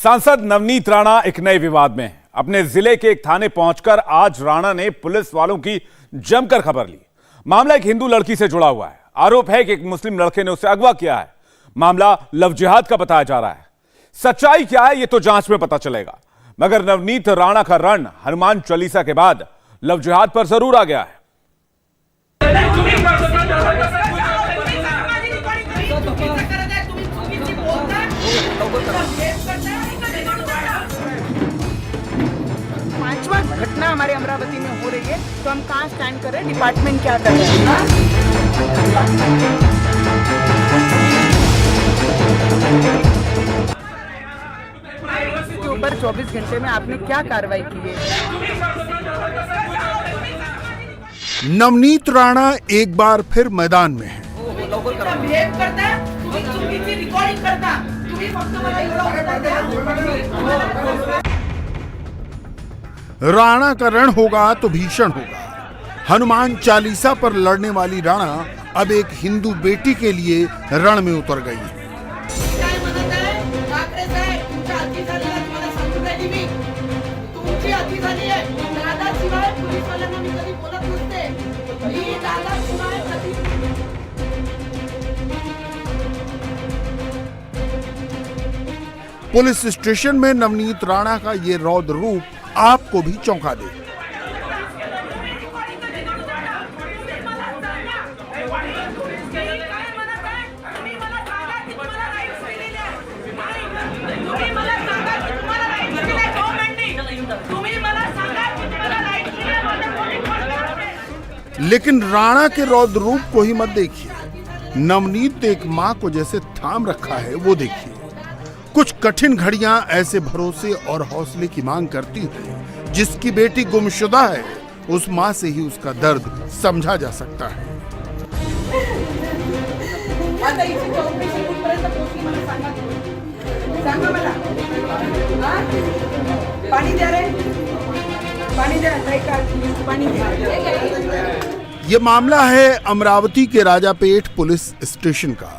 सांसद नवनीत राणा एक नए विवाद में है। अपने जिले के एक थाने पहुंचकर आज राणा ने पुलिस वालों की जमकर खबर ली। मामला एक हिंदू लड़की से जुड़ा हुआ है। आरोप है कि एक मुस्लिम लड़के ने उसे अगवा किया है। मामला लव जिहाद का बताया जा रहा है। सच्चाई क्या है, यह तो जांच में पता चलेगा, मगर नवनीत राणा का रण हनुमान चालीसा के बाद लव जिहाद पर जरूर आ गया है। पांचवा घटना हमारे अमरावती में हो रही है, तो हम कहाँ स्टैंड कर रहे हैं, डिपार्टमेंट क्या कर रहे हैं। के ऊपर 24 घंटे में आपने क्या कार्रवाई की है? नवनीत राणा एक बार फिर मैदान में है। राणा का रण होगा तो भीषण होगा। हनुमान चालीसा पर लड़ने वाली राणा अब एक हिंदू बेटी के लिए रण में उतर गई है। पुलिस स्टेशन में नवनीत राणा का ये रौद्र रूप आपको भी चौंका दे। लेकिन राणा के रौद्र रूप को ही मत देखिए, नवनीत एक मां को जैसे थाम रखा है वो देखिए। कुछ कठिन घड़ियां ऐसे भरोसे और हौसले की मांग करती हैं। जिसकी बेटी गुमशुदा है, उस मां से ही उसका दर्द समझा जा सकता है। ये मामला है अमरावती के राजापेट पुलिस स्टेशन का,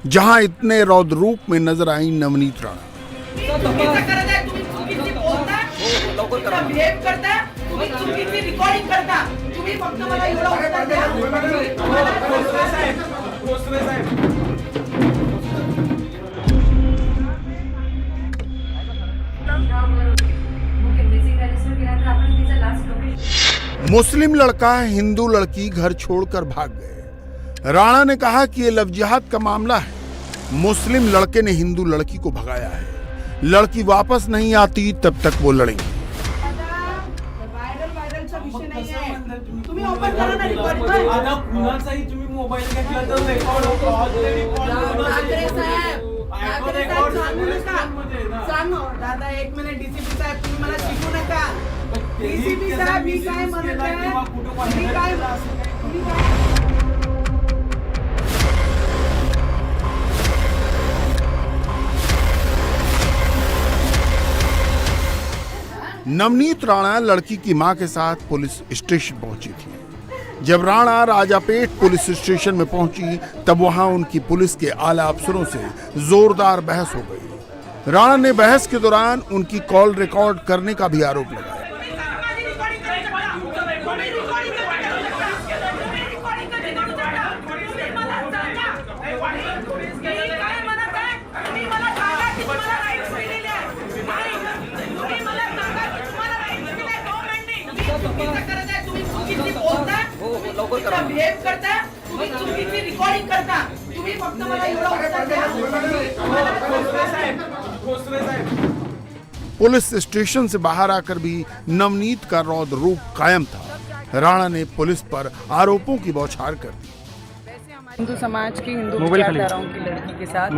जहां इतने रौद्र रूप में नजर आई नवनीत राणा। मुस्लिम लड़का हिंदू लड़की घर छोड़कर भाग गए। राणा ने कहा कि यह लव जिहाद का मामला है। मुस्लिम लड़के ने हिंदू लड़की को भगाया है। लड़की वापस नहीं आती तब तक वो लड़ेंगे। दादा एक मिनिट, डीसीपी साहेब तुम्ही मला शिकू नका। डीसीपी साहेब मी काय म्हणत आहे, नवनीत राणा लड़की की मां के साथ पुलिस स्टेशन पहुंची थी। जब राणा राजापेट पुलिस स्टेशन में पहुंची तब वहां उनकी पुलिस के आला अफसरों से जोरदार बहस हो गई। राणा ने बहस के दौरान उनकी कॉल रिकॉर्ड करने का भी आरोप लगाया। पुलिस स्टेशन से बाहर आकर भी नवनीत का रौद्र रूप कायम था। राणा ने पुलिस पर आरोपों की बौछार कर दी। हिंदू समाज की हिंदू विचारधाराओं की लड़की के साथ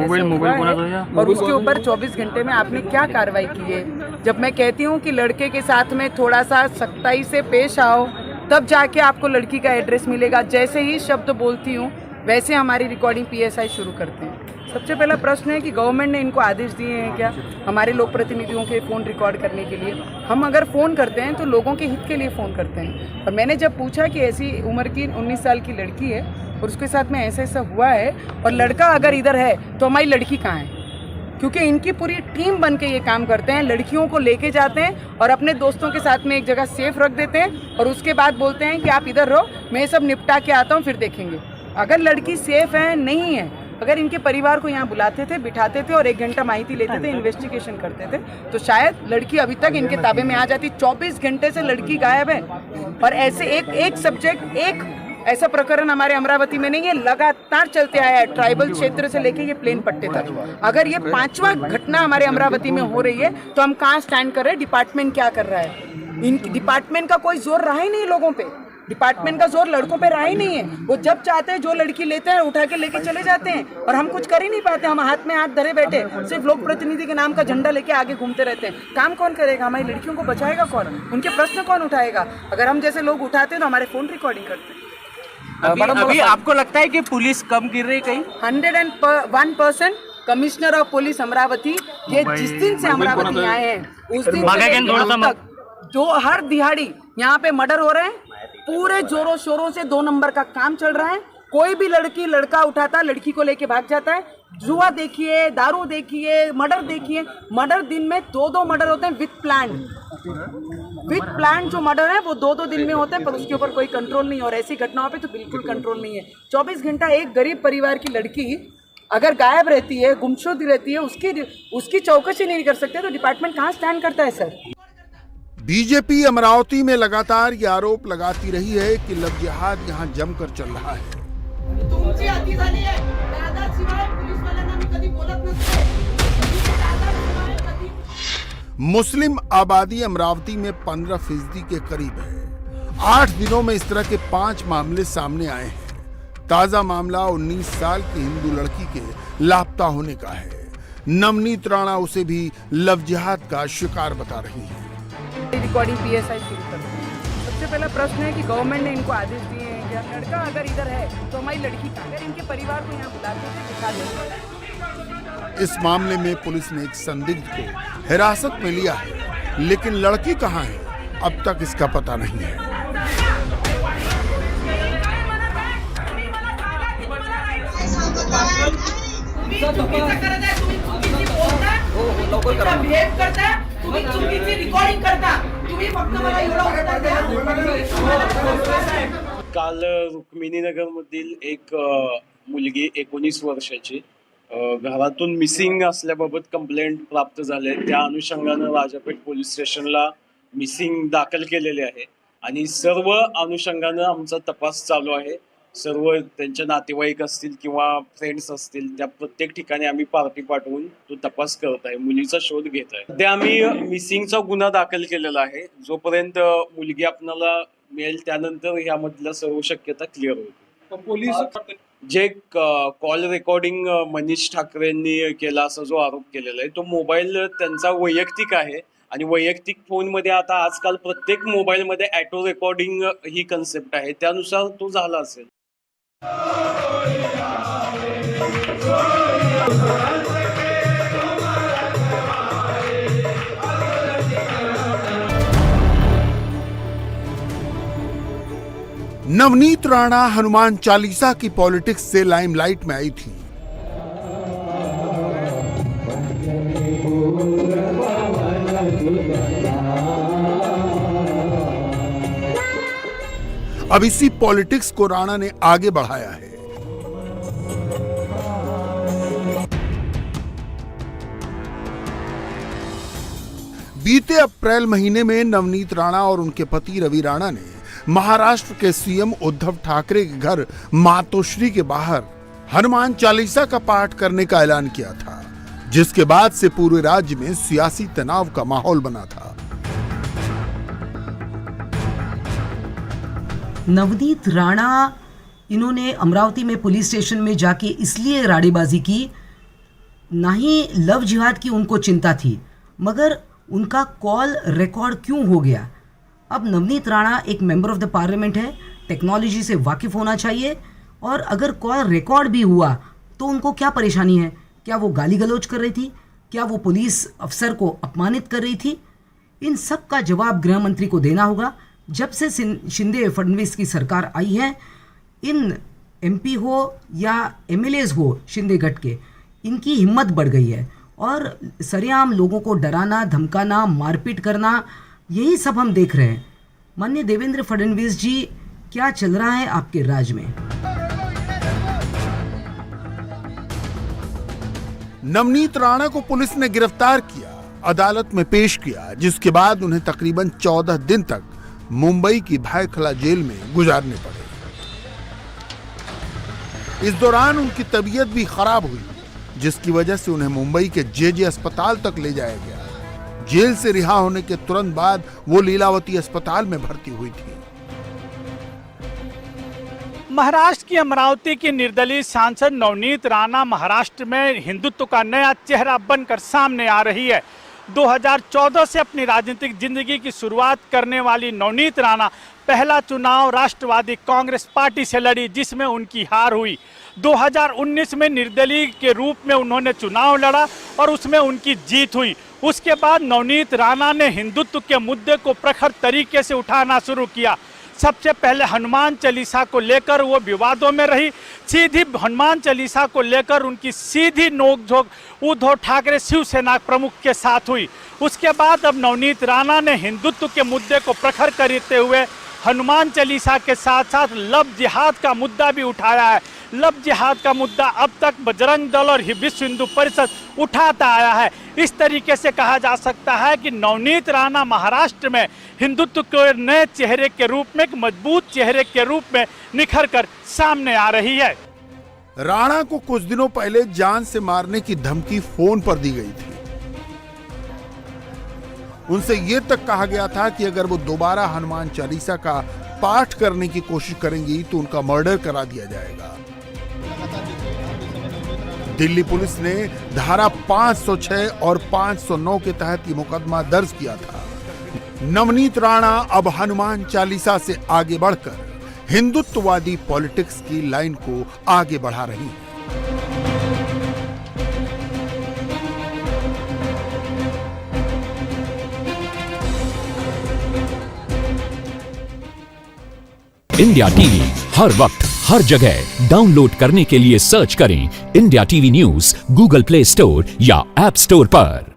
और उसके ऊपर 24 घंटे में आपने क्या कार्रवाई की है? जब मैं कहती हूँ कि लड़के के साथ में थोड़ा सा सख्ताई से पेश आओ, तब जाके आपको लड़की का एड्रेस मिलेगा। जैसे ही शब्द बोलती हूँ वैसे हमारी रिकॉर्डिंग पीएसआई शुरू करते हैं। सबसे पहला प्रश्न है कि गवर्नमेंट ने इनको आदेश दिए हैं क्या हमारे लोक प्रतिनिधियों के फ़ोन रिकॉर्ड करने के लिए? हम अगर फ़ोन करते हैं तो लोगों के हित के लिए फ़ोन करते हैं। और मैंने जब पूछा कि ऐसी उम्र की 19 साल की लड़की है और उसके साथ में ऐसा ऐसा हुआ है और लड़का अगर इधर है तो हमारी लड़की कहाँ है? क्योंकि इनकी पूरी टीम बन के ये काम करते हैं। लड़कियों को लेके जाते हैं और अपने दोस्तों के साथ में एक जगह सेफ रख देते हैं और उसके बाद बोलते हैं कि आप इधर रहो, मैं ये सब निपटा के आता हूँ, फिर देखेंगे। अगर लड़की सेफ है नहीं है, अगर इनके परिवार को यहाँ बुलाते थे, बिठाते थे और 1 घंटा माहिती लेते थे, इन्वेस्टिगेशन करते थे, तो शायद लड़की अभी तक इनके ताबे में आ जाती। 24 घंटे से लड़की गायब है और ऐसे एक सब्जेक्ट, एक ऐसा प्रकरण हमारे अमरावती में नहीं है, लगातार चलते आया है, ट्राइबल क्षेत्र से लेके ये प्लेन पट्टे तक। अगर ये 5वां घटना हमारे अमरावती में हो रही है तो हम कहाँ स्टैंड कर रहे हैं? डिपार्टमेंट क्या कर रहा है? इन डिपार्टमेंट का कोई जोर रहा ही नहीं लोगों पे, डिपार्टमेंट का जोर लड़कों पे रहा ही नहीं है। वो जब चाहते हैं जो लड़की लेते हैं उठा के लेके चले जाते हैं और हम कुछ कर ही नहीं पाते। हम हाथ में हाथ धरे बैठे सिर्फ लोक प्रतिनिधि के नाम का झंडा लेके आगे घूमते रहते हैं। काम कौन करेगा? हमारी लड़कियों को बचाएगा कौन? उनके प्रश्न कौन उठाएगा? अगर हम जैसे लोग उठाते हैं तो हमारे फोन रिकॉर्डिंग करते हैं। अभी आपको लगता है कि पुलिस कम गिर रही कहीं? 101% कमिश्नर ऑफ पुलिस अमरावती, ये जिस दिन से अमरावती आए हैं उस दिन से जो हर दिहाड़ी यहाँ पे मर्डर हो रहे हैं, पूरे जोरों शोरों से 2 नंबर का काम चल रहा है। कोई भी लड़की लड़का उठाता, लड़की को लेके भाग जाता है। जुआ देखिए, दारू देखिए, मर्डर देखिए। मर्डर दिन में 2-2 मर्डर होते हैं विथ प्लान जो मर्डर है वो 2-2 दिन में होते हैं, पर उसके ऊपर कोई कंट्रोल नहीं। और ऐसी घटनाओं पे तो बिल्कुल कंट्रोल नहीं है। 24 घंटा एक गरीब परिवार की लड़की अगर गायब रहती है, गुमशुद रहती है, उसकी चौकसी नहीं कर सकते तो डिपार्टमेंट कहाँ स्टैंड करता है सर? बीजेपी अमरावती में लगातार ये आरोप लगाती रही है कि लव जिहाद यहाँ जमकर चल रहा है। तुमची अति झाली आहे, दादाशिवाय पोलीसवाल्यांना मी कधी बोलत नसते। दादाशिवाय कधी मुस्लिम आबादी अमरावती में 15% के करीब है। 8 दिनों में इस तरह के 5 मामले सामने आए हैं। ताजा मामला 19 साल की हिंदू लड़की के लापता होने का है। नवनीत राणा उसे भी लव जिहाद का शिकार बता रही है। रिकॉर्डिंग PSI शुरू कर दी। सबसे पहला प्रश्न है कि गवर्नमेंट ने इनको आदेश दिए हैं कि लड़का अगर इधर है तो हमारी लड़की का, अगर इनके परिवार को यहाँ बुलाते थे दिखा देंगे। इस मामले में पुलिस ने एक संदिग्ध को हिरासत में लिया है, लेकिन लड़की कहाँ है अब तक इसका पता नहीं है। काल रुक्मिणीनगर मधील एक मुलगी 19 वर्षाची घरातून मिसिंग असल्याबाबत कंप्लेंट प्राप्त झाले। त्या अनुषंगाने राजापेठ पोलीस स्टेशनला मिसिंग दाखल केलेले आहे आणि सर्व अनुषंगाने आमचा तपास चालू आहे। सर्व त्यांचे नातेवाईक असतील किंवा फ्रेंड्स असतील त्या प्रत्येक ठिकाणी आम्ही पार्टी पाठवून तो तपास करत आहे, मुलीचा शोध घेत आहे। सध्या आम्ही मिसिंगचा गुन्हा दाखल केलेला आहे। जोपर्यंत मुलगी आपल्याला मिळेल त्यानंतर यामधल्या सर्व शक्यता क्लिअर होईल। पोलीस जे कॉल रेकॉर्डिंग मनीष ठाकरेंनी केला असा जो आरोप केलेला आहे तो मोबाईल त्यांचा वैयक्तिक आहे आणि वैयक्तिक फोनमध्ये आता आजकाल प्रत्येक मोबाईलमध्ये ऑटो रेकॉर्डिंग ही कन्सेप्ट आहे, त्यानुसार तो झाला असेल। नवनीत राणा हनुमान चालीसा की पॉलिटिक्स से लाइमलाइट में आई थी। अब इसी पॉलिटिक्स को राणा ने आगे बढ़ाया है। बीते अप्रैल महीने में नवनीत राणा और उनके पति रवि राणा ने महाराष्ट्र के सीएम उद्धव ठाकरे के घर मातोश्री के बाहर हनुमान चालीसा का पाठ करने का ऐलान किया था, जिसके बाद से पूरे राज्य में सियासी तनाव का माहौल बना था। नवनीत राणा इन्होंने अमरावती में पुलिस स्टेशन में जाके इसलिए राड़ीबाजी की, ना ही लव जिहाद की उनको चिंता थी, मगर उनका कॉल रिकॉर्ड क्यों हो गया। अब नवनीत राणा एक मेंबर ऑफ द पार्लियामेंट है, टेक्नोलॉजी से वाकिफ होना चाहिए, और अगर कॉल रिकॉर्ड भी हुआ तो उनको क्या परेशानी है? क्या वो गाली गलौज कर रही थी? क्या वो पुलिस अफसर को अपमानित कर रही थी? इन सब का जवाब गृह मंत्री को देना होगा। जब से शिंदे फडणवीस की सरकार आई है, इन MP हो या MLAs हो शिंदे गट के, इनकी हिम्मत बढ़ गई है। और सरेआम लोगों को डराना, धमकाना, मारपीट करना, यही सब हम देख रहे हैं। माननीय देवेंद्र फडणवीस जी, क्या चल रहा है आपके राज्य में? नवनीत राणा को पुलिस ने गिरफ्तार किया, अदालत में पेश किया, जिसके बाद उन्हें तकरीबन 14 दिन तक मुंबई की भायखला जेल में गुजारने पड़े। इस दौरान उनकी तबीयत भी खराब हुई, जिसकी वजह से उन्हें मुंबई के जेजे अस्पताल तक ले जाया गया। जेल से रिहा होने के तुरंत बाद वो लीलावती अस्पताल में भर्ती हुई थी। महाराष्ट्र की अमरावती की निर्दलीय सांसद नवनीत राणा महाराष्ट्र में हिंदुत्व का नया चेहरा बनकर सामने आ रही है। 2014 से अपनी राजनीतिक जिंदगी की शुरुआत करने वाली नवनीत राणा पहला चुनाव राष्ट्रवादी कांग्रेस पार्टी से लड़ी, जिसमें उनकी हार हुई। 2019 में निर्दलीय के रूप में उन्होंने चुनाव लड़ा और उसमें उनकी जीत हुई। उसके बाद नवनीत राणा ने हिंदुत्व के मुद्दे को प्रखर तरीके से उठाना शुरू किया। सबसे पहले हनुमान चालीसा को लेकर वो विवादों में रही। सीधी हनुमान चालीसा को लेकर उनकी सीधी नोकझोंक उद्धव ठाकरे शिवसेना प्रमुख के साथ हुई। उसके बाद अब नवनीत राणा ने हिंदुत्व के मुद्दे को प्रखर करते हुए हनुमान चालीसा के साथ साथ लव जिहाद का मुद्दा भी उठाया है। लव जिहाद का मुद्दा अब तक बजरंग दल और विश्व हिंदू परिषद उठाता आया है। इस तरीके से कहा जा सकता है कि नवनीत राणा महाराष्ट्र में हिंदुत्व के नए चेहरे के रूप में, एक मजबूत चेहरे के रूप में निखर कर सामने आ रही है। राणा को कुछ दिनों पहले जान से मारने की धमकी फोन पर दी गई थी। उनसे यह तक कहा गया था कि अगर वो दोबारा हनुमान चालीसा का पाठ करने की कोशिश करेंगी तो उनका मर्डर करा दिया जाएगा। दिल्ली पुलिस ने धारा 506 और 509 के तहत ये मुकदमा दर्ज किया था। नवनीत राणा अब हनुमान चालीसा से आगे बढ़कर हिंदुत्ववादी पॉलिटिक्स की लाइन को आगे बढ़ा रही है। इंडिया टीवी हर वक्त हर जगह डाउनलोड करने के लिए सर्च करें India TV news Google play store या ऐप स्टोर पर।